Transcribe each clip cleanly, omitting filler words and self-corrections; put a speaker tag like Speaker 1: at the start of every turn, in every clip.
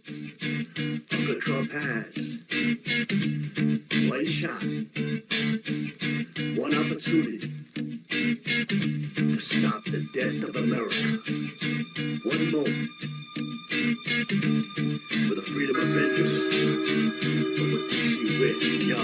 Speaker 1: Uncle Trump has one shot, one opportunity to stop the death of America. One moment with the freedom of vengeance. But what DC with, yo?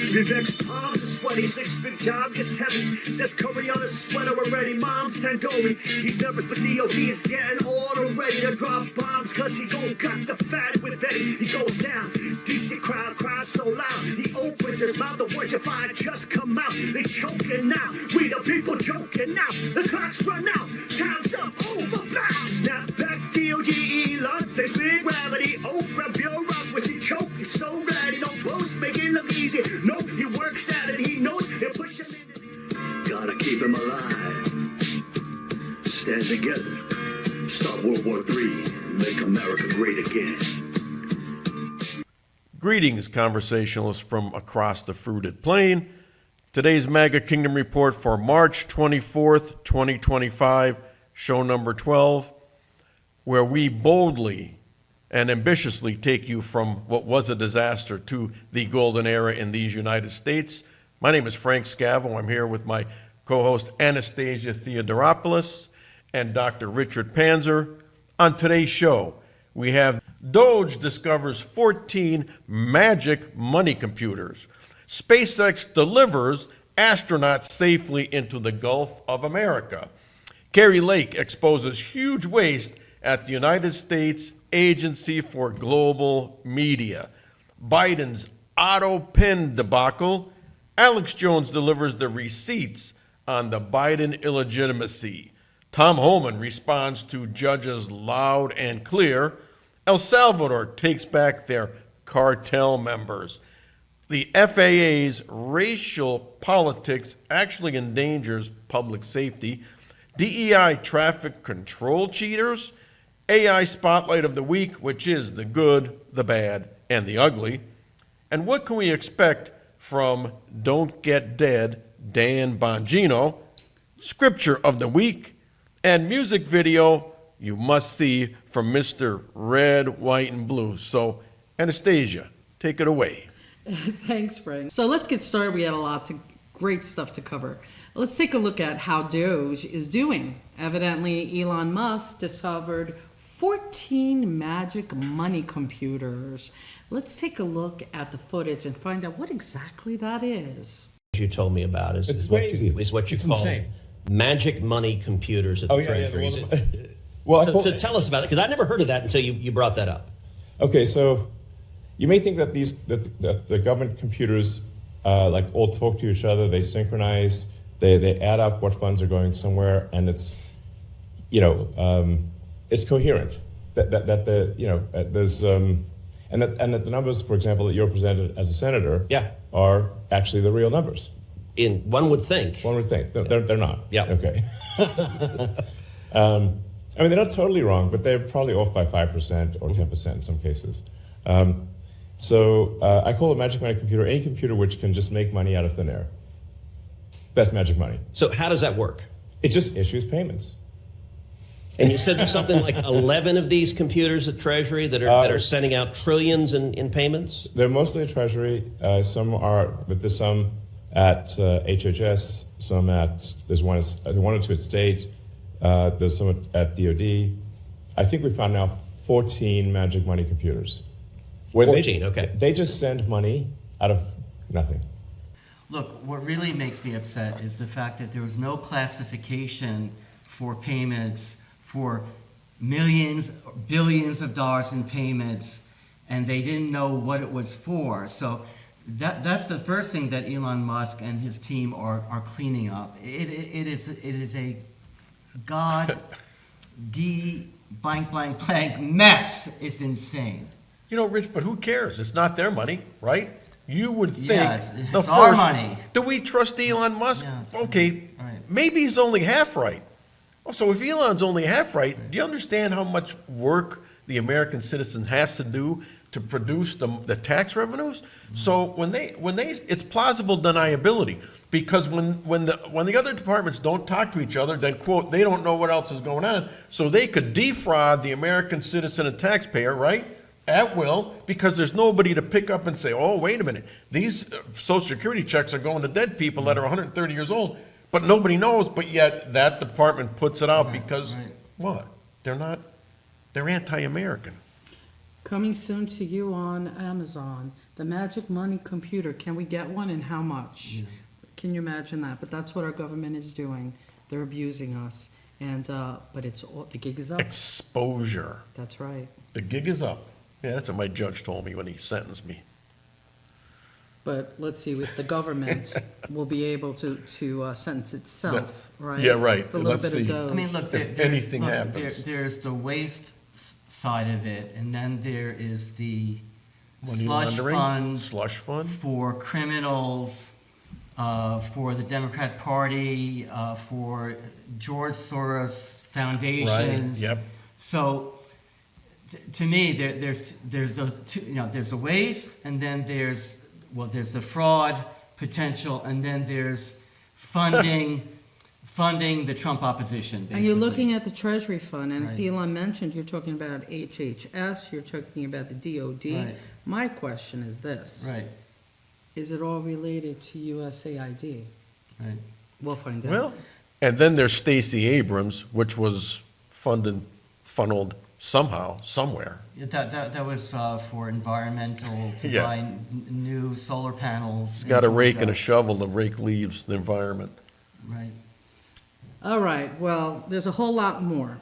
Speaker 1: Vivek's palms are sweaty, his next big job gets heavy. There's curry on his sweater already, mom's tandoori. He's nervous, but DOGE is getting order ready to drop bombs, cause he gon' got the fat with Eddie. He goes down, DC crowd cries so loud. He opens his mouth, the words you find just come out. They choking now, we the people joking now. The clock's run out, time's up, over, bow. Snap back, DOGE, Elon, face with gravity. Oh, grab your rock, which he choke, he's so glad he don't boast, make it look easy. No, he works at it, he knows he'll push him in. Gotta keep him alive. Stand together, start World War III, make America great again.
Speaker 2: Greetings, conversationalists from across the fruited plain. Today's MAGA Kingdom Report for March 24th, 2025, show number 12, where we boldly and ambitiously take you from what was a disaster to the golden era in these United States. My name is Frank Scavo. I'm here with my co-host Anastasia Theodoropoulos and Dr. Richard Panzer. On today's show, we have DOGE discovers 14 magic money computers. SpaceX delivers astronauts safely into the Gulf of America. Kari Lake exposes huge waste at the United States Agency for Global Media. Biden's auto pen debacle. Alex Jones delivers the receipts on the Biden illegitimacy. Tom Homan responds to judges loud and clear. El Salvador takes back their cartel members. The FAA's racial politics actually endangers public safety. DEI traffic control cheaters. AI Spotlight of the Week, which is the good, the bad, and the ugly. And what can we expect from Don't Get Dead, Dan Bongino? Scripture of the Week. And music video you must see from Mr. Red, White, and Blue. So, Anastasia, take it away.
Speaker 3: Thanks, Frank. So let's get started. We had a lot of great stuff to cover. Let's take a look at how DOGE is doing. Evidently, Elon Musk discovered 14 magic money computers. Let's take a look at the footage and find out what exactly that is.
Speaker 4: You told me about is what you call
Speaker 5: insane.
Speaker 4: Magic money computers at the Treasury. So tell us about it, because I never heard of that until you brought that up.
Speaker 5: Okay, so you may think that the government computers like all talk to each other, they synchronize, they add up what funds are going somewhere, and it's it's coherent. That the numbers, for example, that you're presented as a senator, are actually the real numbers.
Speaker 4: One would think.
Speaker 5: They're not.
Speaker 4: Yeah.
Speaker 5: Okay. I mean, they're not totally wrong, but they're probably off by 5% or 10% in some cases. So I call a magic money computer any computer which can just make money out of thin air. That's magic money.
Speaker 4: So how does that work?
Speaker 5: It just issues payments.
Speaker 4: And you said there's something like 11 of these computers at Treasury that are sending out trillions in payments?
Speaker 5: They're mostly at Treasury. Some are, but there's some at HHS, some there's one or two at State, there's some at DOD. I think we found now 14 magic money computers.
Speaker 4: 14, okay.
Speaker 5: They just send money out of nothing.
Speaker 6: Look, what really makes me upset is the fact that there was no classification for payments for millions, billions of dollars in payments, and they didn't know what it was for. So that's the first thing that Elon Musk and his team are cleaning up. It is a blank mess. It's insane.
Speaker 2: Rich, but who cares? It's not their money, right? You would think.
Speaker 6: Yeah, it's our money.
Speaker 2: Do we trust Elon Musk?
Speaker 6: Yeah,
Speaker 2: okay,
Speaker 6: right.
Speaker 2: Maybe he's only half right. So if Elon's only half right, do you understand how much work the American citizen has to do to produce the tax revenues? Mm-hmm. So when they it's plausible deniability, because when the other departments don't talk to each other, then quote, they don't know what else is going on, so they could defraud the American citizen and taxpayer, right? at will, because there's nobody to pick up and say, oh, wait a minute, these Social Security checks are going to dead people that are 130 years old, but nobody knows, but yet that department puts it out because, what? They're anti-American.
Speaker 3: Coming soon to you on Amazon, the Magic Money computer. Can we get one, and how much? Can you imagine that? But that's what our government is doing. They're abusing us. And but the gig is up.
Speaker 2: Exposure.
Speaker 3: That's right.
Speaker 2: The gig is up. Yeah, that's what my judge told me when he sentenced me.
Speaker 3: But let's see, with the government, will be able to sentence itself, right?
Speaker 2: Yeah, right.
Speaker 3: With a little
Speaker 2: Let's
Speaker 3: bit of
Speaker 2: see.
Speaker 3: DOGE.
Speaker 6: I mean, look,
Speaker 2: If anything happens.
Speaker 6: there's the waste side of it, and then there is the
Speaker 2: Money
Speaker 6: slush
Speaker 2: laundering,
Speaker 6: fund
Speaker 2: slush fund.
Speaker 6: for criminals, for the Democrat Party, for George Soros foundations.
Speaker 2: Right, yep.
Speaker 6: So, to me, there's the two, there's the waste, and then there's the fraud potential, and then there's funding the Trump opposition. Basically.
Speaker 3: And you're looking at the Treasury Fund, and as
Speaker 6: Right.
Speaker 3: Elon mentioned, you're talking about HHS, you're talking about the DOD.
Speaker 6: Right.
Speaker 3: My question is this.
Speaker 6: Right,
Speaker 3: Is it all related to USAID?
Speaker 6: right.
Speaker 3: We'll find out.
Speaker 2: Well, and then there's Stacey Abrams, which was funneled somehow, somewhere.
Speaker 6: Yeah, that was for environmental, to
Speaker 2: Yeah.
Speaker 6: buy new solar panels. in
Speaker 2: Got a rake and
Speaker 6: Georgia.
Speaker 2: a shovel to rake leaves, the environment.
Speaker 6: Right.
Speaker 3: All right, well, there's a whole lot more.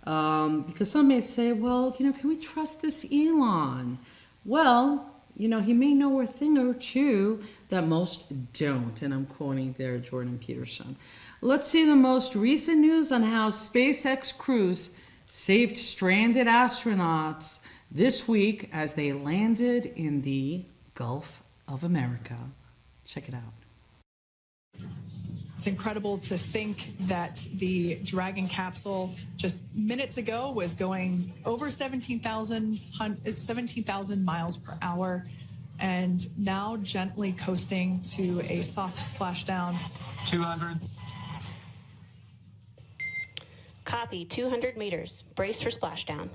Speaker 3: Because some may say, well, can we trust this Elon? Well, he may know a thing or two that most don't, and I'm quoting there Jordan Peterson. Let's see the most recent news on how SpaceX crews saved stranded astronauts this week as they landed in the Gulf of America. Check it out.
Speaker 7: It's incredible to think that the Dragon capsule just minutes ago was going over 17,000 miles per hour and now gently coasting to a soft splashdown.
Speaker 8: 200.
Speaker 9: Copy, 200 meters. Brace for splashdown.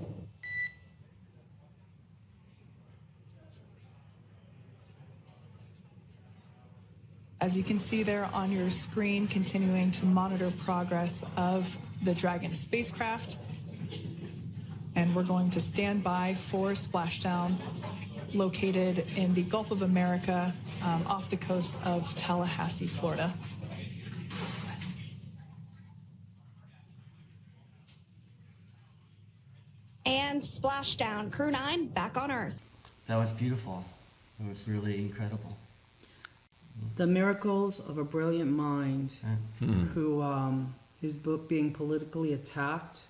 Speaker 7: As you can see there on your screen, continuing to monitor progress of the Dragon spacecraft. And we're going to stand by for splashdown located in the Gulf of America off the coast of Tallahassee, Florida.
Speaker 10: And splashdown. Crew 9 back on Earth.
Speaker 6: That was beautiful. It was really incredible.
Speaker 3: The miracles of a brilliant mind who is being politically attacked,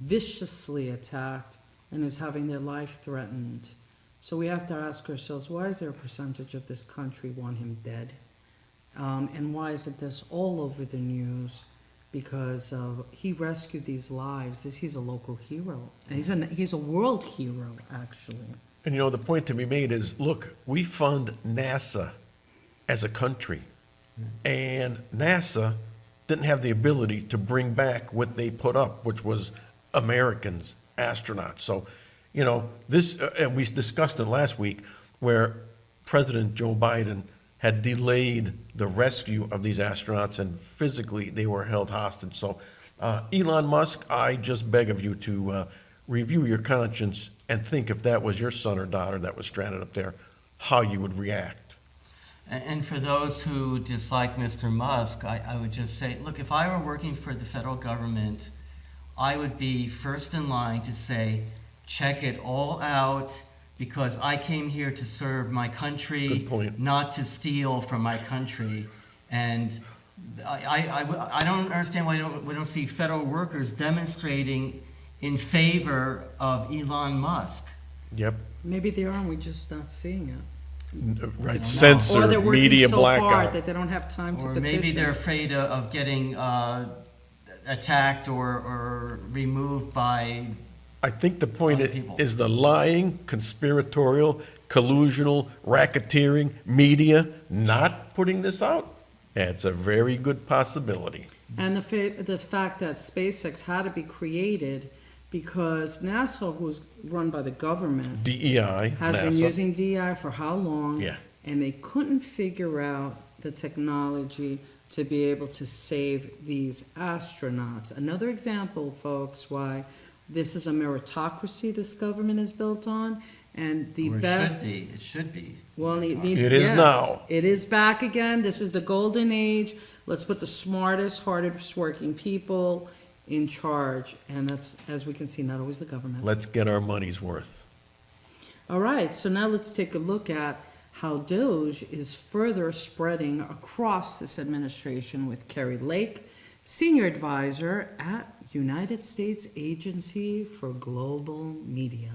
Speaker 3: viciously attacked, and is having their life threatened. So we have to ask ourselves, why is there a percentage of this country want him dead? And why isn't this all over the news? Because he rescued these lives. He's a local hero. And he's a world hero, actually.
Speaker 2: And the point to be made is, look, we fund NASA as a country, and NASA didn't have the ability to bring back what they put up, which was Americans, astronauts. So, this, and we discussed it last week, where President Joe Biden had delayed the rescue of these astronauts, and physically they were held hostage. So, Elon Musk, I just beg of you to review your conscience and think if that was your son or daughter that was stranded up there, how you would react.
Speaker 6: And for those who dislike Mr. Musk, I would just say, look, if I were working for the federal government, I would be first in line to say, check it all out, because I came here to serve my country,
Speaker 2: Good point.
Speaker 6: not to steal from my country. And I don't understand why we don't see federal workers demonstrating in favor of Elon Musk.
Speaker 2: Yep.
Speaker 3: Maybe they are, and we're just not seeing it.
Speaker 2: Right. Censor,
Speaker 3: Or they're working
Speaker 2: media
Speaker 3: so
Speaker 2: blackout.
Speaker 3: hard that they don't have time to
Speaker 6: Or
Speaker 3: petition.
Speaker 6: maybe they're afraid of getting attacked or removed by.
Speaker 2: I think the point
Speaker 6: Other people.
Speaker 2: is the lying, conspiratorial, collusional, racketeering media not putting this out. It's a very good possibility.
Speaker 3: And the fact that SpaceX had to be created Because NASA, who's run by the government,
Speaker 2: DEI,
Speaker 3: has been
Speaker 2: NASA.
Speaker 3: using DEI for how long?
Speaker 2: Yeah.
Speaker 3: And they couldn't figure out the technology to be able to save these astronauts. Another example, folks, why this is a meritocracy this government is built on, and the
Speaker 6: Or
Speaker 3: best.
Speaker 6: it should be.
Speaker 3: Well, it needs.
Speaker 2: It is
Speaker 3: yes,
Speaker 2: now.
Speaker 3: It is back again. This is the golden age. Let's put the smartest, hardest working people in charge, and that's, as we can see, not always the government.
Speaker 2: Let's get our money's worth.
Speaker 3: All right, so now let's take a look at how DOGE is further spreading across this administration with Carrie Lake, Senior Advisor at United States Agency for Global Media.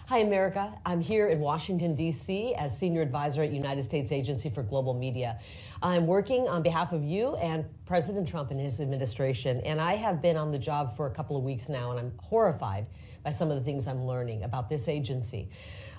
Speaker 8: Hi, America. I'm here in Washington, D.C. as Senior Advisor at United States Agency for Global Media. I'm working on behalf of you and President Trump and his administration, and I have been on the job for a couple of weeks now, and I'm horrified by some of the things I'm learning about this agency.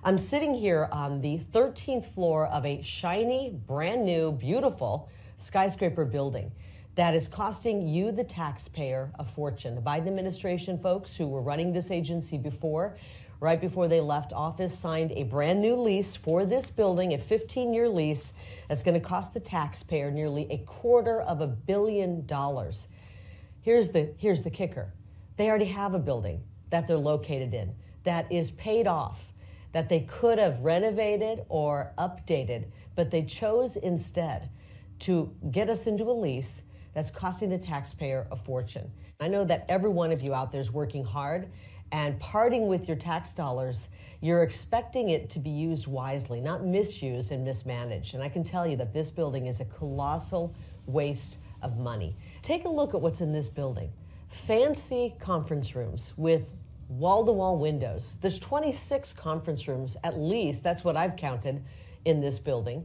Speaker 8: I'm sitting here on the 13th floor of a shiny, brand new, beautiful skyscraper building that is costing you, the taxpayer, a fortune. The Biden administration folks who were running this agency before, right before they left office, signed a brand new lease for this building, a 15-year lease that's going to cost the taxpayer nearly $250 million. Here's the kicker. They already have a building that they're located in that is paid off, that they could have renovated or updated, but they chose instead to get us into a lease that's costing the taxpayer a fortune. I know that every one of you out there is working hard and parting with your tax dollars. You're expecting it to be used wisely, not misused and mismanaged. And I can tell you that this building is a colossal waste of money. Take a look at what's in this building. Fancy conference rooms with wall-to-wall windows. There's 26 conference rooms, at least, that's what I've counted, in this building.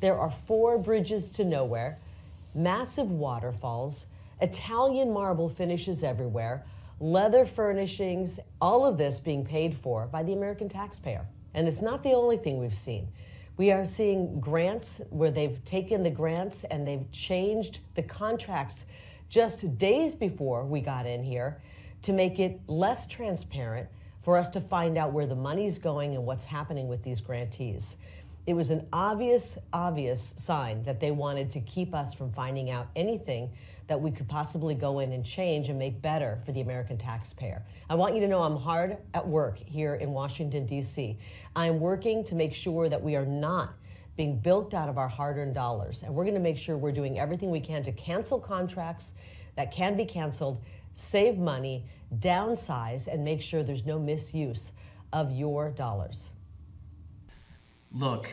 Speaker 8: There are 4 bridges to nowhere, massive waterfalls, Italian marble finishes everywhere, leather furnishings, all of this being paid for by the American taxpayer. And it's not the only thing we've seen. We are seeing grants where they've taken the grants and they've changed the contracts just days before we got in here to make it less transparent for us to find out where the money's going and what's happening with these grantees. It was an obvious sign that they wanted to keep us from finding out anything that we could possibly go in and change and make better for the American taxpayer. I want you to know I'm hard at work here in Washington, D.C. I'm working to make sure that we are not being bilked out of our hard-earned dollars. And we're going to make sure we're doing everything we can to cancel contracts that can be canceled, save money, downsize, and make sure there's no misuse of your dollars.
Speaker 6: Look,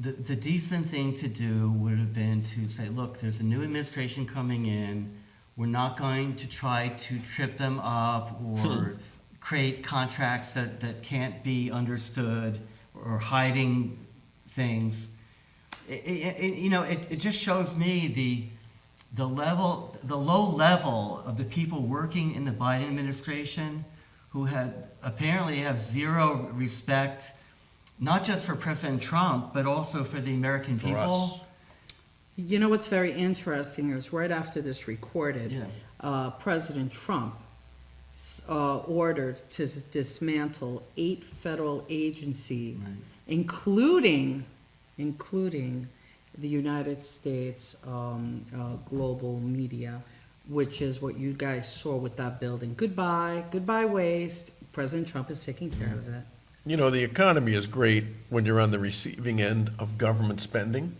Speaker 6: the decent thing to do would have been to say, look, there's a new administration coming in. We're not going to try to trip them up or create contracts that can't be understood or hiding things. It just shows me the low level of the people working in the Biden administration who apparently have zero respect, not just for President Trump, but also for the American people.
Speaker 3: You know what's very interesting is right after this recorded, President Trump ordered to dismantle 8 federal agencies, including the United States Global Media, which is what you guys saw with that building. Goodbye waste. President Trump is taking care of it.
Speaker 2: You know, the economy is great when you're on the receiving end of government spending,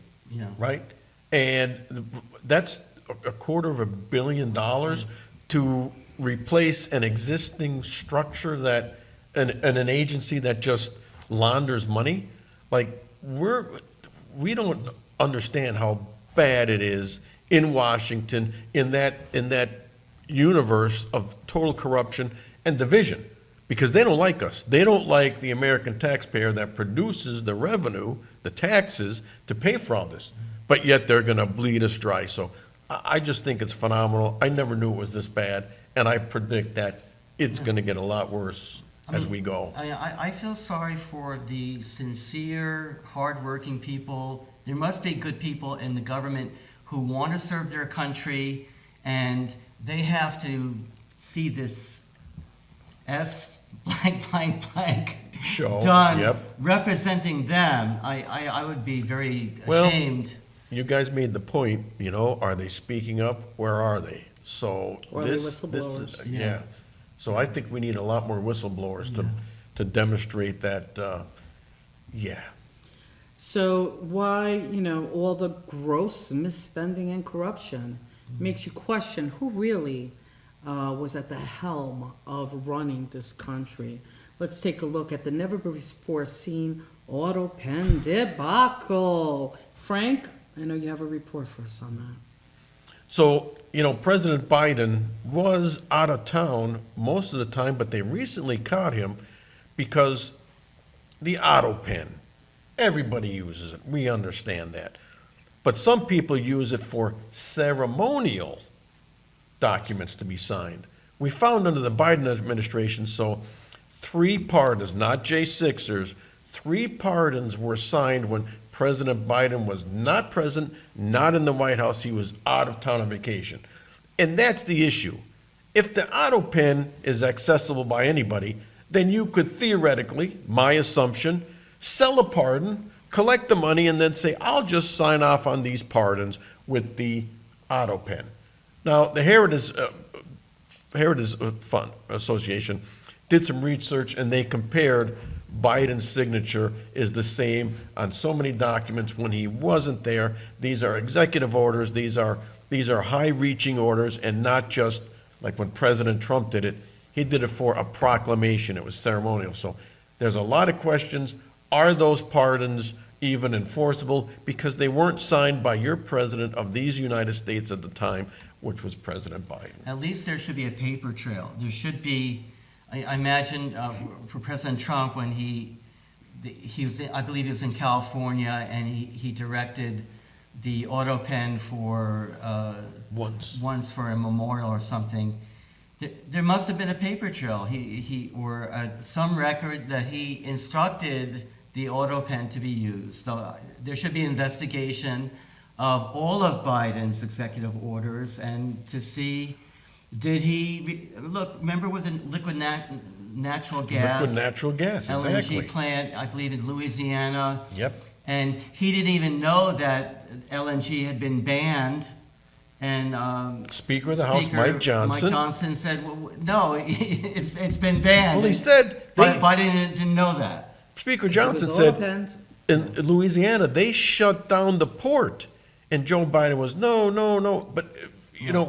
Speaker 2: right? And that's $250 million to replace an existing structure that, an agency that just launders money. Like, we don't understand how bad it is in Washington, in that universe of total corruption and division. Because they don't like us. They don't like the American taxpayer that produces the revenue, the taxes, to pay for all this. But yet they're going to bleed us dry. So I just think it's phenomenal. I never knew it was this bad. And I predict that it's going to get a lot worse as we go.
Speaker 6: I feel sorry for the sincere, hardworking people. There must be good people in the government who want to serve their country, and they have to see this S blank blank blank
Speaker 2: Show,
Speaker 6: done
Speaker 2: yep.
Speaker 6: representing them, I would be very
Speaker 2: Well,
Speaker 6: ashamed.
Speaker 2: You guys made the point, are they speaking up? Where are they? So
Speaker 3: Or are they
Speaker 2: this
Speaker 3: whistleblowers?
Speaker 2: is, yeah. So I think we need a lot more whistleblowers to demonstrate that, yeah.
Speaker 3: So why, all the gross misspending and corruption makes you question who really was at the helm of running this country. Let's take a look at the never-before-seen auto pen debacle. Frank, I know you have a report for us on that.
Speaker 2: So, President Biden was out of town most of the time, but they recently caught him because the auto pen, everybody uses it. We understand that. But some people use it for ceremonial documents to be signed. We found under the Biden administration, so 3 pardons, not J6ers, 3 pardons were signed when President Biden was not present, not in the White House. He was out of town on vacation. And that's the issue. If the auto pen is accessible by anybody, then you could theoretically, my assumption, sell a pardon, collect the money, and then say, I'll just sign off on these pardons with the auto pen. Now, the Heritage Fund Association did some research, and they compared Biden's signature is the same on so many documents when he wasn't there. These are executive orders. These are high-reaching orders, and not just like when President Trump did it. He did it for a proclamation. It was ceremonial. So there's a lot of questions. Are those pardons even enforceable? Because they weren't signed by your president of these United States at the time, which was President Biden.
Speaker 6: At least there should be a paper trail. There should be, I imagine for President Trump when he was, I believe he was in California, and he directed the auto pen for once for a memorial or something. There must have been a paper trail. Or some record that he instructed the auto pen to be used. So there should be an investigation of all of Biden's executive orders and to see, did he remember with the liquid natural gas?
Speaker 2: Liquid natural gas, exactly.
Speaker 6: LNG plant, I believe in Louisiana.
Speaker 2: Yep.
Speaker 6: And he didn't even know that LNG had been banned. And
Speaker 2: Speaker of the House, Mike Johnson
Speaker 6: said, well, no, it's been banned.
Speaker 2: Well, he said...
Speaker 6: Biden didn't know that.
Speaker 2: Speaker Johnson said in Louisiana, they shut down the port. And Joe Biden was, no. But,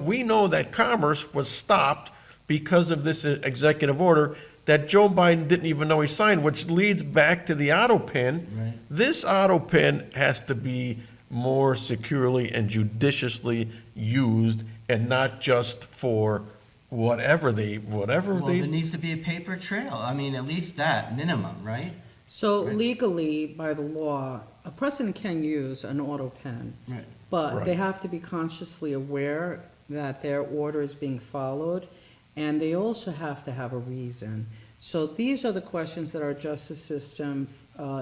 Speaker 2: we know that commerce was stopped because of this executive order that Joe Biden didn't even know he signed, which leads back to the auto pen.
Speaker 6: Right.
Speaker 2: This auto pen has to be more securely and judiciously used and not just for whatever they...
Speaker 6: Well, there needs to be a paper trail. I mean, at least that minimum, right?
Speaker 3: So legally, by the law, a president can use an auto pen,
Speaker 6: Right.
Speaker 3: but they have to be consciously aware that their order is being followed, and they also have to have a reason. So these are the questions that our justice system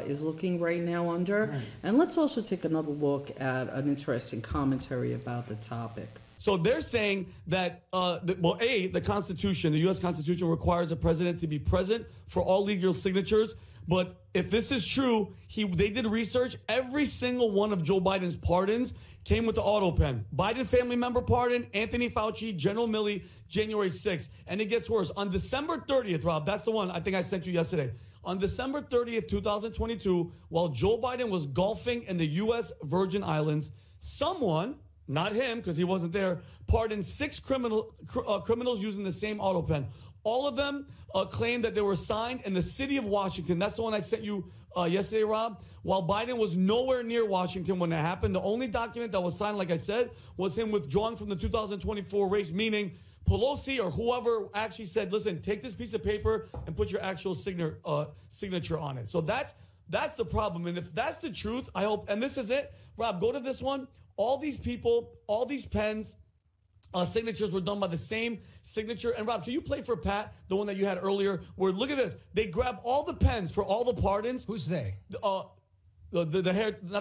Speaker 3: is looking right now under. Right. And let's also take another look at an interesting commentary about the topic.
Speaker 11: So they're saying that, the Constitution, the U.S. Constitution requires a president to be present for all legal signatures. But if this is true, they did research. Every single one of Joe Biden's pardons came with the auto pen. Biden family member pardon, Anthony Fauci, General Milley, January 6th. And it gets worse. On December 30th, Rob, that's the one I think I sent you yesterday. On December 30th, 2022, while Joe Biden was golfing in the U.S. Virgin Islands, someone, not him because he wasn't there, pardoned 6 criminals using the same auto pen. All of them claimed that they were signed in the city of Washington. That's the one I sent you yesterday, Rob. While Biden was nowhere near Washington when that happened, the only document that was signed, like I said, was him withdrawing from the 2024 race, meaning Pelosi or whoever actually said, listen, take this piece of paper and put your actual signature on it. So that's the problem. And if that's the truth, I hope, and this is it, Rob, go to this one. All these people, all these pens, signatures were done by the same signature. And Rob, can you play for Pat, the one that you had earlier, where look at this. They grab all the pens for all the pardons.
Speaker 12: Who's they?
Speaker 11: not the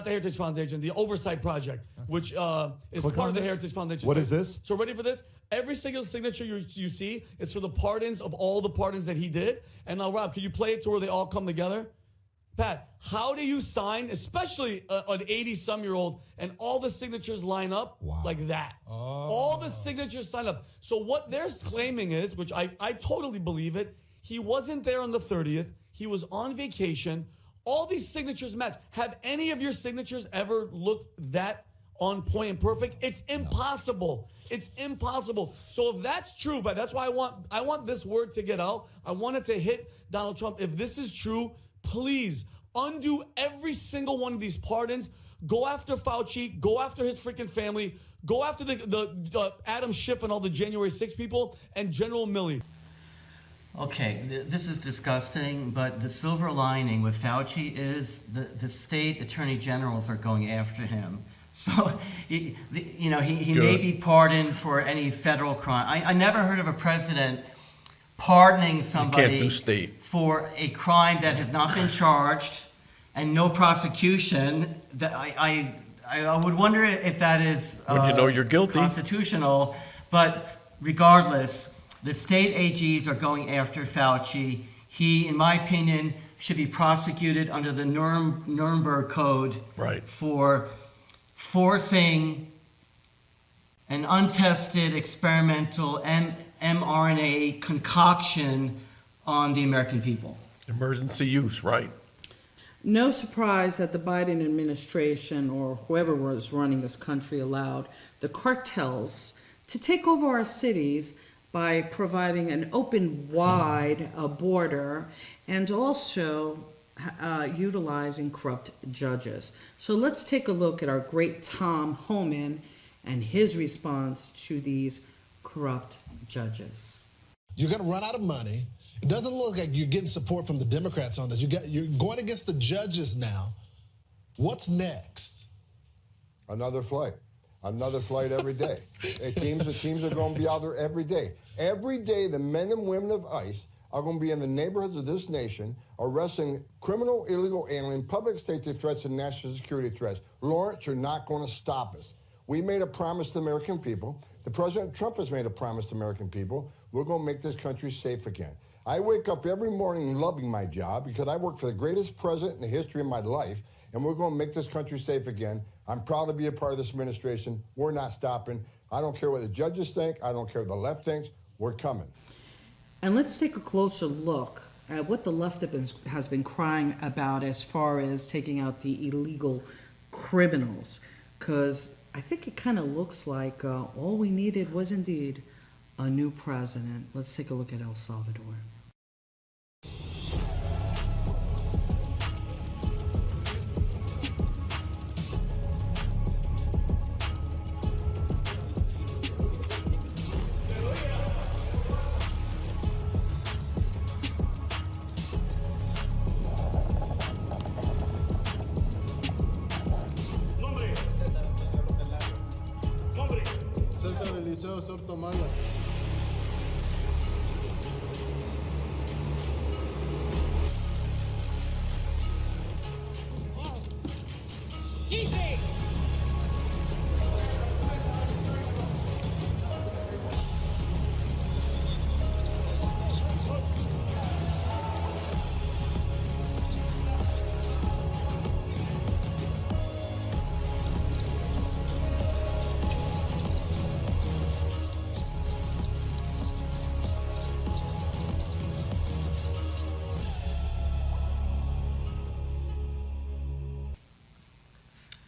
Speaker 11: Heritage Foundation, the Oversight Project, which is part of the Heritage Foundation.
Speaker 12: What is this?
Speaker 11: So ready for this? Every single signature you see is for the pardons of all the pardons that he did. And now, Rob, can you play it to where they all come together? Pat, how do you sign, especially an 80-some-year-old, and all the signatures line up like that? All the signatures sign up. So what they're claiming is, which I totally believe it, he wasn't there on the 30th. He was on vacation. All these signatures match. Have any of your signatures ever looked that on point and perfect? It's impossible. It's impossible. So if that's true, but that's why I want this word to get out. I want it to hit Donald Trump. If this is true, please undo every single one of these pardons. Go after Fauci. Go after his freaking family. Go after the Adam Schiff and all the January 6 people and General Milley.
Speaker 6: Okay, this is disgusting, but the silver lining with Fauci is the state attorney generals are going after him. So, he may be pardoned for any federal crime. I never heard of a president pardoning somebody for a crime that has not been charged and no prosecution. That I would wonder if that is
Speaker 2: when you know you're guilty,
Speaker 6: constitutional. But regardless, the state AGs are going after Fauci. He, in my opinion, should be prosecuted under the Nuremberg Code for forcing an untested experimental mRNA concoction on the American people.
Speaker 2: Emergency use, right?
Speaker 3: No surprise that the Biden administration or whoever was running this country allowed the cartels to take over our cities by providing an open, wide border and also utilizing corrupt judges. So let's take a look at our great Tom Homan and his response to these corrupt judges.
Speaker 13: You're going to run out of money. It doesn't look like you're getting support from the Democrats on this. You're going against the judges now. What's next?
Speaker 14: Another flight. Another flight every day. The teams are going to be out there every day. Every day, the men and women of ICE are going to be in the neighborhoods of this nation arresting criminal, illegal alien, public safety threats, and national security threats. Lawrence, you're not going to stop us. We made a promise to the American people. The President Trump has made a promise to the American people. We're going to make this country safe again. I wake up every morning loving my job because I work for the greatest president in the history of my life, and we're going to make this country safe again. I'm proud to be a part of this administration. We're not stopping. I don't care what the judges think. I don't care what the left thinks. We're coming.
Speaker 3: And let's take a closer look at what the left has been crying about as far as taking out the illegal criminals. Because I think it kind of looks like all we needed was indeed a new president. Let's take a look at El Salvador.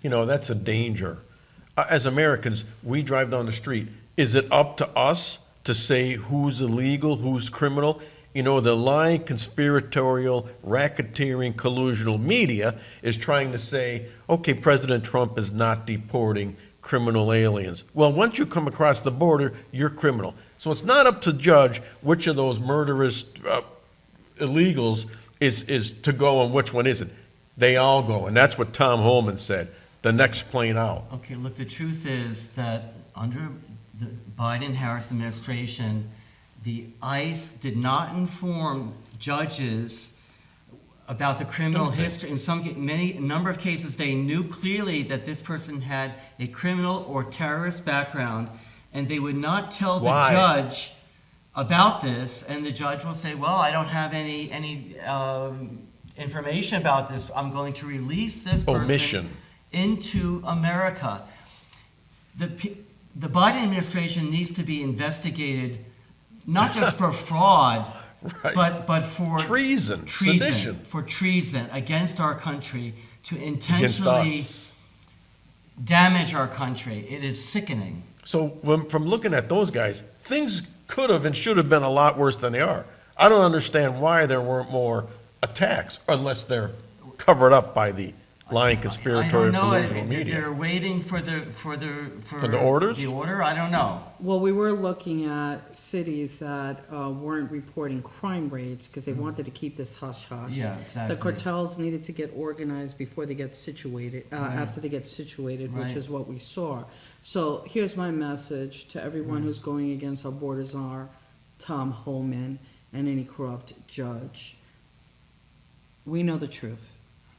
Speaker 2: You know, that's a danger. As Americans, we drive down the street. Is it up to us to say who's illegal, who's criminal? You know, the lying, conspiratorial, racketeering, collusional media is trying to say, okay, President Trump is not deporting criminal aliens. Well, once you come across the border, you're criminal. So it's not up to judge which of those murderous illegals is to go and which one isn't. They all go, and that's what Tom Homan said. The next plane out.
Speaker 6: Okay, look, the truth is that under the Biden-Harris administration, the ICE did not inform judges about the criminal history. In a number of cases, they knew clearly that this person had a criminal or terrorist background, and they would not tell the judge about this, and the judge will say, well, I don't have any information about this. I'm going to release this person into America. The Biden administration needs to be investigated, not just for fraud, but for
Speaker 2: treason, sedition.
Speaker 6: For treason against our country, to intentionally damage our country. It is sickening.
Speaker 2: So from looking at those guys, things could have and should have been a lot worse than they are. I don't understand why there weren't more attacks, unless they're covered up by the lying conspiratorial delusional media.
Speaker 6: They're waiting for the
Speaker 2: orders?
Speaker 6: The order? I don't know.
Speaker 3: Well, we were looking at cities that weren't reporting crime rates because they wanted to keep this hush-hush.
Speaker 6: Yeah, exactly.
Speaker 3: The cartels needed to get organized before they get situated, after they get situated, which is what we saw. So here's my message to everyone who's going against our borders are Tom Homan and any corrupt judge. We know the truth.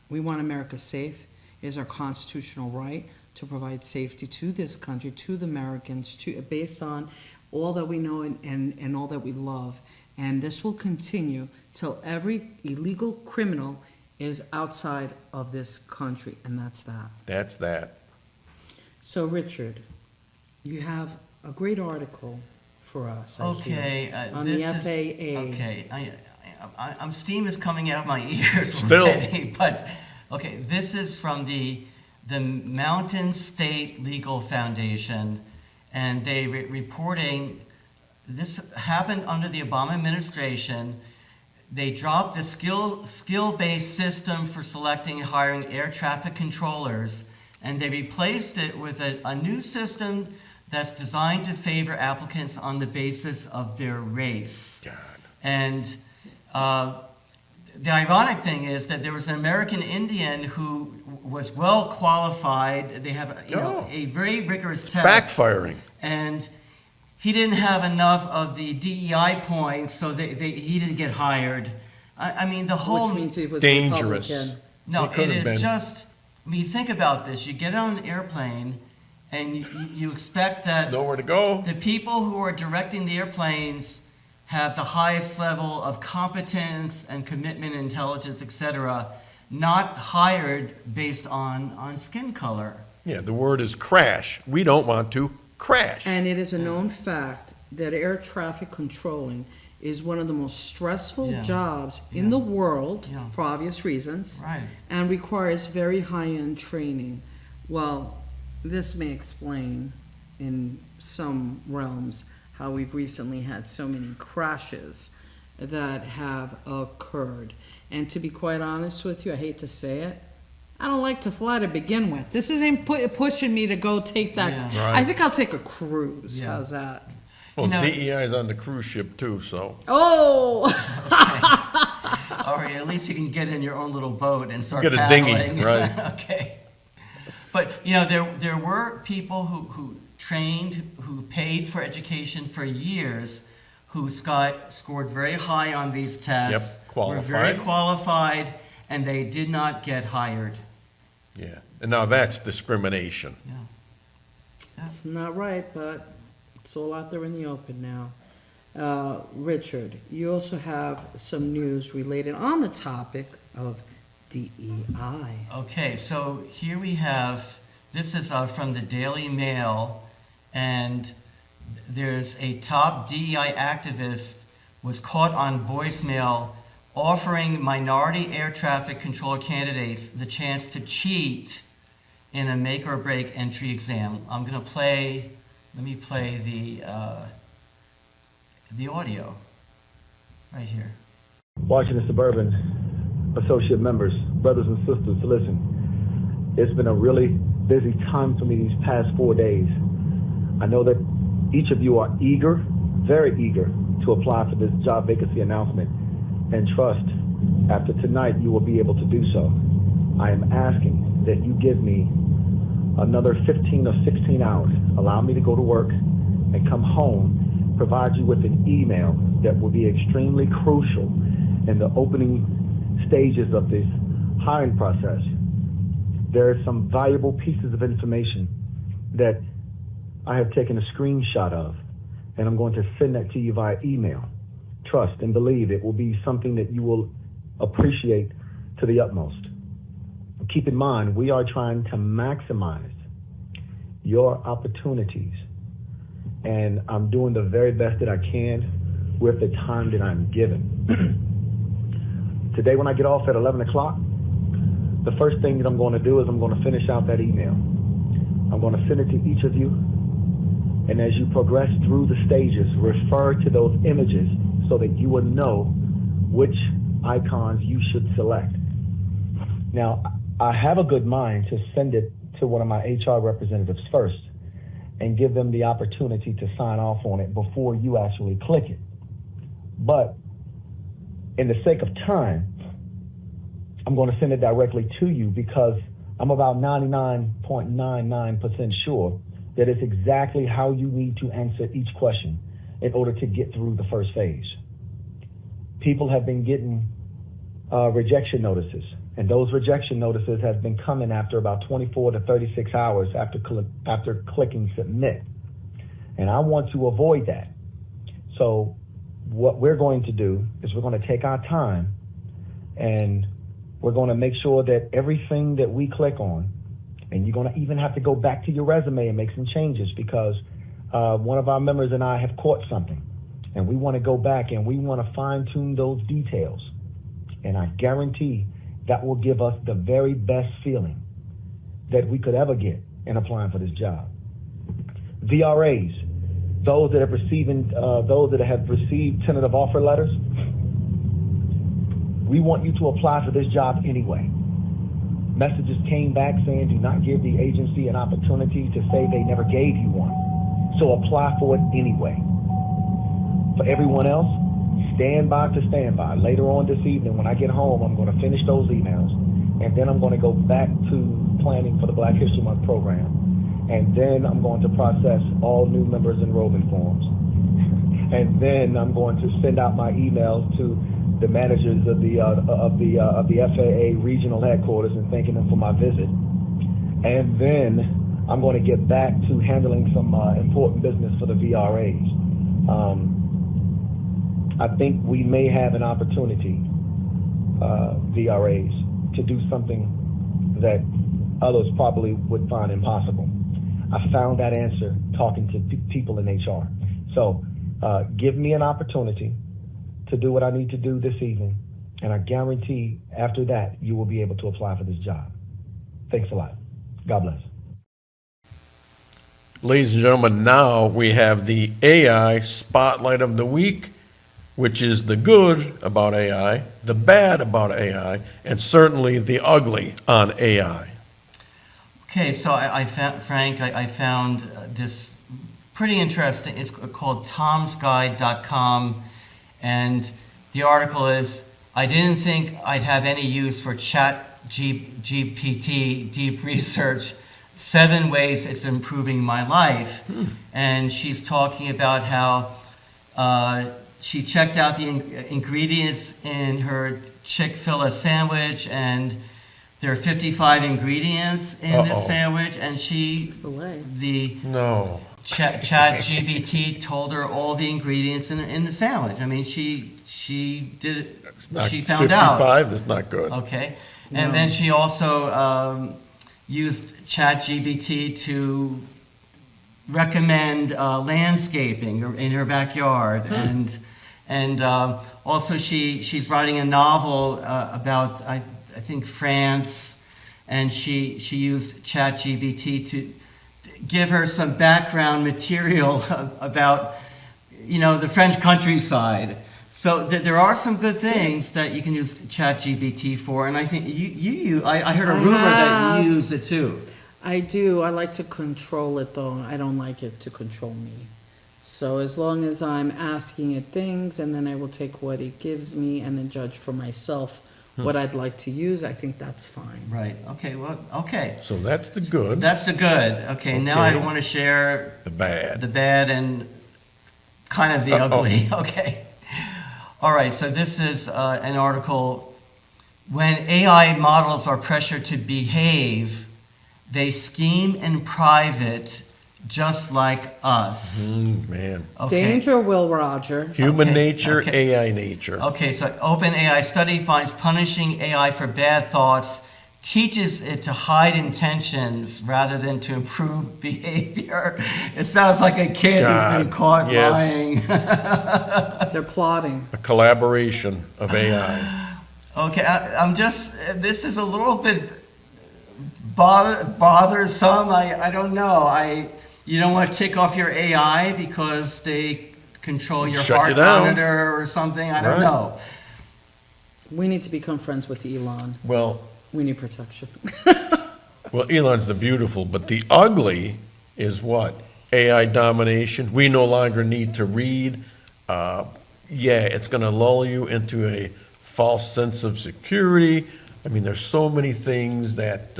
Speaker 3: We want America safe. It is our constitutional right to provide safety to this country, to the Americans, based on all that we know and all that we love. And this will continue till every illegal criminal is outside of this country, and that's that.
Speaker 2: That's that.
Speaker 3: So, Richard, you have a great article for us. On the FAA.
Speaker 6: Okay, steam is coming out of my ears
Speaker 2: still
Speaker 6: already, but okay, this is from the Mountain State Legal Foundation, and they reporting this happened under the Obama administration. They dropped the skill-based system for selecting and hiring air traffic controllers, and they replaced it with a new system that's designed to favor applicants on the basis of their race.
Speaker 2: God.
Speaker 6: And the ironic thing is that there was an American Indian who was well qualified. They have a very rigorous test.
Speaker 2: Backfiring.
Speaker 6: And he didn't have enough of the DEI points, so he didn't get hired. I mean, the whole...
Speaker 3: Which means he was
Speaker 2: dangerous.
Speaker 3: Republican.
Speaker 6: No, it is just... I mean, think about this. You get on an airplane, and you expect that...
Speaker 2: There's nowhere to go.
Speaker 6: The people who are directing the airplanes have the highest level of competence and commitment, intelligence, etc., not hired based on skin color.
Speaker 2: Yeah, the word is crash. We don't want to crash.
Speaker 3: And it is a known fact that air traffic controlling is one of the most stressful jobs in the world, for obvious reasons, and requires very high-end training. Well, this may explain in some realms how we've recently had so many crashes that have occurred. And to be quite honest with you, I hate to say it, I don't like to fly to begin with. This isn't pushing me to go take that.
Speaker 2: Yeah. Right.
Speaker 3: I think I'll take a cruise. Yeah. How's that?
Speaker 2: Well, DEI is on the cruise ship too, so.
Speaker 3: Oh!
Speaker 6: Okay. All right, at least you can get in your own little boat and start paddling.
Speaker 2: Get a dinghy, right.
Speaker 6: Okay. But, you know, there were people who trained, who paid for education for years, who scored very high on these tests.
Speaker 2: Yep, qualified.
Speaker 6: Were very qualified, and they did not get hired.
Speaker 2: Yeah, and now that's discrimination.
Speaker 6: Yeah.
Speaker 3: It's not right, but it's all out there in the open now. Richard, you also have some news related on the topic of DEI.
Speaker 6: Okay, so here we have, this is from the Daily Mail, and there's a top DEI activist was caught on voicemail offering minority air traffic controller candidates the chance to cheat in a make or break entry exam. I'm going to play, let me play the audio right here.
Speaker 12: Washington Suburban Associate members, brothers and sisters, listen, it's been a really busy time for me these past 4 days. I know that each of you are eager, very eager, to apply for this job vacancy announcement. And trust, after tonight, you will be able to do so. I am asking that you give me another 15 or 16 hours. Allow me to go to work and come home, provide you with an email that will be extremely crucial in the opening stages of this hiring process, there are some valuable pieces of information that I have taken a screenshot of, and I'm going to send that to you via email. Trust and believe it will be something that you will appreciate to the utmost. Keep in mind, we are trying to maximize your opportunities, and I'm doing the very best that I can with the time that I'm given. Today, when I get off at 11 o'clock, the first thing that I'm going to do is I'm going to finish out that email. I'm going to send it to each of you, and as you progress through the stages, refer to those images so that you will know which icons you should select. Now, I have a good mind to send it to one of my HR representatives first and give them the opportunity to sign off on it before you actually click it. But in the sake of time, I'm going to send it directly to you because I'm about 99.99% sure that it's exactly how you need to answer each question in order to get through the first phase. People have been getting rejection notices, and those rejection notices have been coming after about 24 to 36 hours after clicking submit. And I want to avoid that. So what we're going to do is we're going to take our time, and we're going to make sure that everything that we click on, and you're going to even have to go back to your resume and make some changes because one of our members and I have caught something, and we want to go back and we want to fine-tune those details. And I guarantee that will give us the very best feeling that we could ever get in applying for this job. VRAs, those that have received tentative offer letters, we want you to apply for this job anyway. Messages came back saying do not give the agency an opportunity to say they never gave you one. So apply for it anyway. For everyone else, stand by to stand by. Later on this evening, when I get home, I'm going to finish those emails, and then I'm going to go back to planning for the Black History Month program, and then I'm going to process all new members enrollment forms, and then I'm going to send out my emails to the managers of the FAA regional headquarters and thanking them for my visit, and then I'm going to get back to handling some important business for the VRAs. I think we may have an opportunity, VRAs, to do something that others probably would find impossible. I found that answer talking to people in HR. So give me an opportunity to do what I need to do this evening, and I guarantee after that you will be able to apply for this job. Thanks a lot. God bless.
Speaker 2: Ladies and gentlemen, now we have the AI Spotlight of the Week, which is the good about AI, the bad about AI, and certainly the ugly on AI.
Speaker 6: Okay, so I found this pretty interesting. It's called tomsguide.com, and the article is, I didn't think I'd have any use for GPT deep research, 7 ways it's improving my life. And she's talking about how she checked out the ingredients in her Chick-fil-A sandwich, and there are 55 ingredients in this sandwich, and ChatGPT told her all the ingredients in the sandwich. I mean, she did it. She found
Speaker 2: 55,
Speaker 6: out.
Speaker 2: 55, that's not good.
Speaker 6: Okay, and then she also used ChatGPT to recommend landscaping in her backyard, and also she's writing a novel about I think France, and she used ChatGPT to give her some background material about the French countryside. So there are some good things that you can use ChatGPT for, and I think I heard a rumor that you use it too.
Speaker 3: I do. I like to control it, though. I don't like it to control me. So as long as I'm asking it things, and then I will take what it gives me and then judge for myself what I'd like to use, I think that's fine.
Speaker 6: Right. Okay. Well. Okay.
Speaker 2: So that's the good.
Speaker 6: That's the good. Okay. Now I want to share
Speaker 2: the bad.
Speaker 6: The bad and kind of the ugly. Okay. All right. So this is an article when AI models are pressured to behave, they scheme in private just like us.
Speaker 2: Man.
Speaker 6: Okay.
Speaker 3: Danger, Will Roger.
Speaker 2: Human nature, AI nature.
Speaker 6: Okay, so OpenAI study finds punishing AI for bad thoughts teaches it to hide intentions rather than to improve behavior. It sounds like a kid who's been caught lying.
Speaker 3: They're plotting.
Speaker 2: A collaboration of AI.
Speaker 6: Okay, I'm just, this is a little bit bothersome. I don't know. You don't want to take off your AI because they control your heart monitor or something. I don't know.
Speaker 3: We need to become friends with Elon.
Speaker 2: Well,
Speaker 3: we need protection.
Speaker 2: Well, Elon's the beautiful, but the ugly is what? AI domination. We no longer need to read. Yeah, it's going to lull you into a false sense of security. I mean, there's so many things that,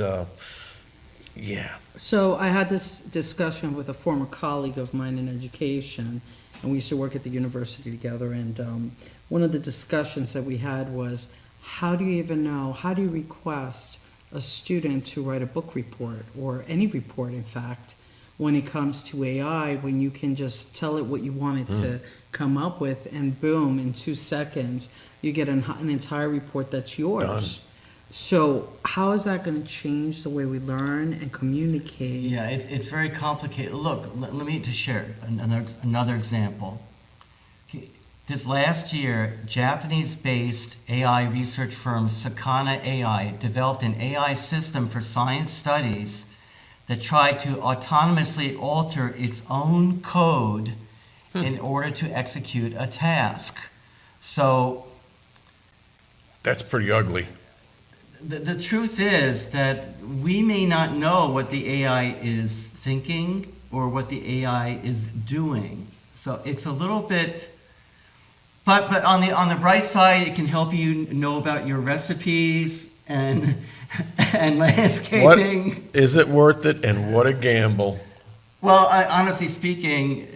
Speaker 2: yeah.
Speaker 3: So I had this discussion with a former colleague of mine in education, and we used to work at the university together. And one of the discussions that we had was, how do you even know, how do you request a student to write a book report, or any report, in fact, when it comes to AI, when you can just tell it what you want it to come up with, and boom, in 2 seconds, you get an entire report that's yours. Done. So how is that going to change the way we learn and communicate?
Speaker 6: Yeah, it's very complicated. Look, let me just share another example. This last year, Japanese-based AI research firm Sakana AI developed an AI system for science studies that tried to autonomously alter its own code in order to execute a task. So
Speaker 2: that's pretty ugly.
Speaker 6: The truth is that we may not know what the AI is thinking or what the AI is doing. So it's a little bit, but on the bright side, it can help you know about your recipes and landscaping.
Speaker 2: What, is it worth it, and what a gamble?
Speaker 6: Well, honestly speaking,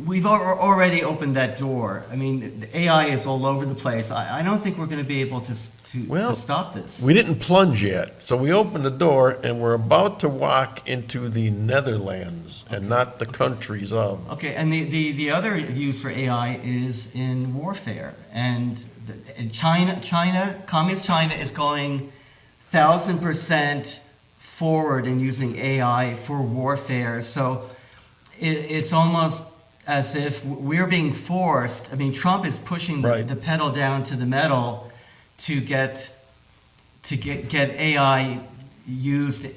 Speaker 6: we've already opened that door. I mean, the AI is all over the place. I don't think we're going to be able to stop this.
Speaker 2: We didn't plunge yet. So we opened the door, and we're about to walk into the Netherlands, and not the countries of.
Speaker 6: Okay, and the other use for AI is in warfare. And Communist China is going 1,000% forward in using AI for warfare. So it's almost as if we're being forced. I mean, Trump is pushing the pedal down to the metal to get AI used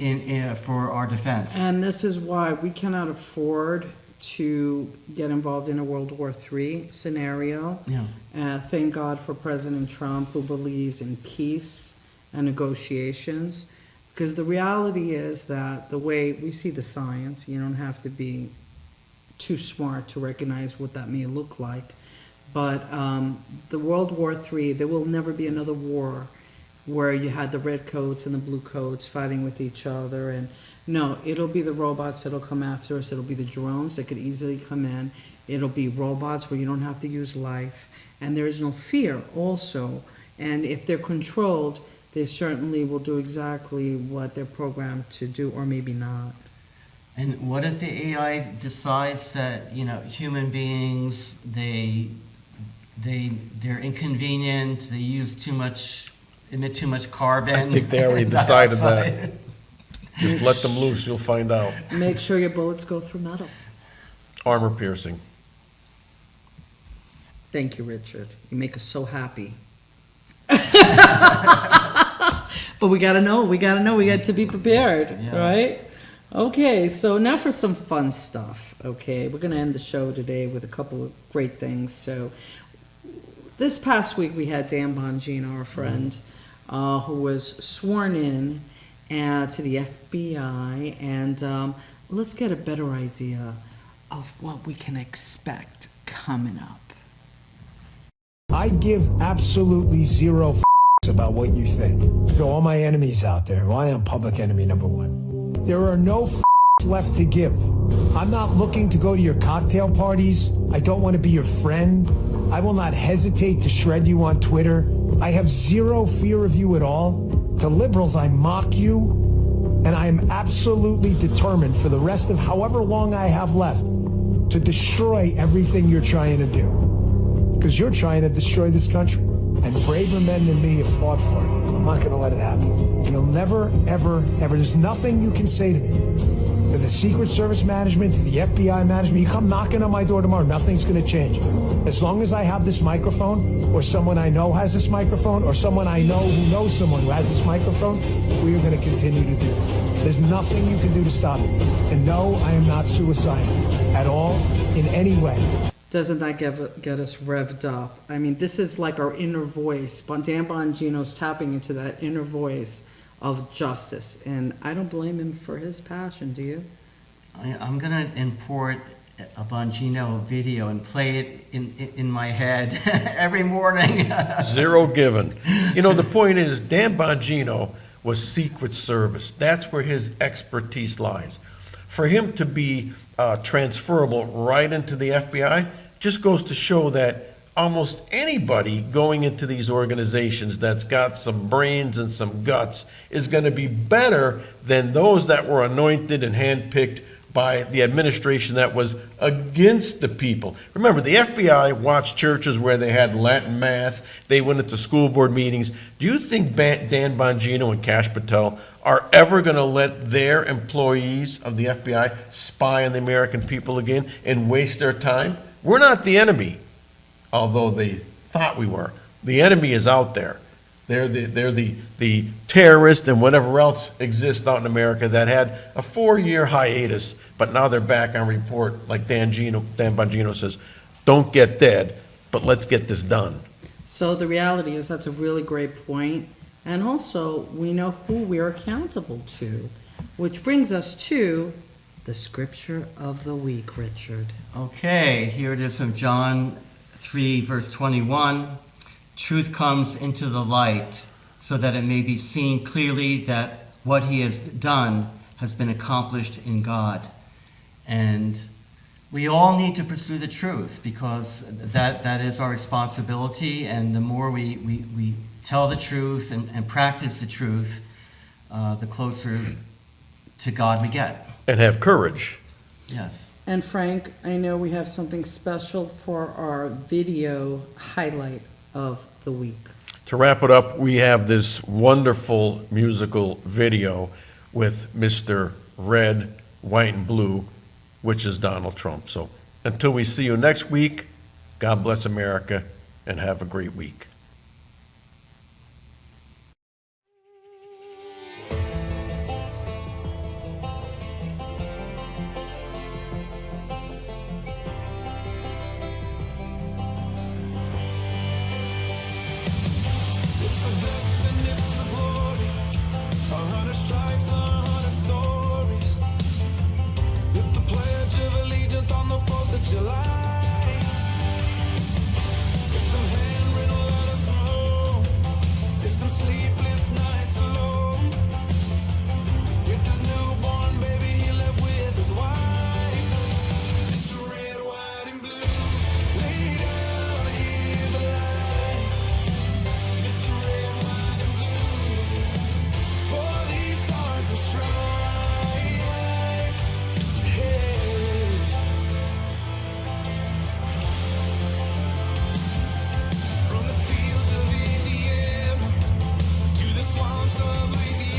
Speaker 6: for our defense.
Speaker 3: And this is why we cannot afford to get involved in a World War III scenario. Yeah. Thank God for President Trump, who believes in peace and negotiations. Because the reality is that the way we see the science, you don't have to be too smart to recognize what that may look like. But the World War III, there will never be another war where you had the red coats and the blue coats fighting with each other. And no, it'll be the robots that'll come after us. It'll be the drones that could easily come in. It'll be robots where you don't have to use life. And there is no fear also. And if they're controlled, they certainly will do exactly what they're programmed to do, or maybe not.
Speaker 6: And what if the AI decides that, human beings, they're inconvenient, they use emit too much carbon?
Speaker 2: I think they already decided that. Just let them loose, you'll find out.
Speaker 3: Make sure your bullets go through metal.
Speaker 2: Armor piercing.
Speaker 3: Thank you, Richard. You make us so happy. But we got to be prepared, right? Okay, so now for some fun stuff, okay? We're going to end the show today with a couple of great things. So this past week we had Dan Bongino, our friend, who was sworn in to the FBI, and let's get a better idea of what we can expect coming up.
Speaker 15: I give absolutely zero about what you think. To all my enemies out there, well, I am public enemy number one. There are no left to give. I'm not looking to go to your cocktail parties. I don't want to be your friend. I will not hesitate to shred you on Twitter I have zero fear of you at all. The liberals, I mock you, and I am absolutely determined for the rest of however long I have left to destroy everything you're trying to do. Because you're trying to destroy this country. And braver men than me have fought for it. I'm not going to let it happen. You'll never, ever, ever, there's nothing you can say to me, to the Secret Service management, to the FBI management. You come knocking on my door tomorrow, nothing's going to change. As long as I have this microphone, or someone I know has this microphone, or someone I know who knows someone who has this microphone, we are going to continue to do it. There's nothing you can do to stop it. And no, I am not suicidal at all, in any way.
Speaker 3: Doesn't that get us revved up? I mean, this is like our inner voice. Dan Bongino's tapping into that inner voice of justice. And I don't blame him for his passion, do you?
Speaker 6: I'm going to import a Bongino video and play it in my head every morning.
Speaker 2: Zero given. You know, the point is, Dan Bongino was Secret Service. That's where his expertise lies. For him to be transferable right into the FBI just goes to show that almost anybody going into these organizations that's got some brains and some guts is going to be better than those that were anointed and handpicked by the administration that was against the people. Remember, the FBI watched churches where they had Latin Mass. They went into school board meetings. Do you think Dan Bongino and Kash Patel are ever going to let their employees of the FBI spy on the American people again and waste their time? We're not the enemy, although they thought we were. The enemy is out there. They're the terrorists and whatever else exists out in America that had a 4-year hiatus, but now they're back on report, like Dan Bongino says, don't get dead, but let's get this done.
Speaker 3: So the reality is that's a really great point. And also, we know who we're accountable to, which brings us to the scripture of the week, Richard.
Speaker 6: Okay, here it is from John 3, verse 21. Truth comes into the light so that it may be seen clearly that what he has done has been accomplished in God. And we all need to pursue the truth because that is our responsibility. And the more we tell the truth and practice the truth, the closer to God we get.
Speaker 2: And have courage.
Speaker 6: Yes.
Speaker 3: And Frank, I know we have something special for our video highlight of the week.
Speaker 2: To wrap it up, we have this wonderful musical video with Mr. Red, White, and Blue, which is Donald Trump. So until we see you next week, God bless America and have a great week.
Speaker 16: From the fields of Indiana to the swamps of Louisiana.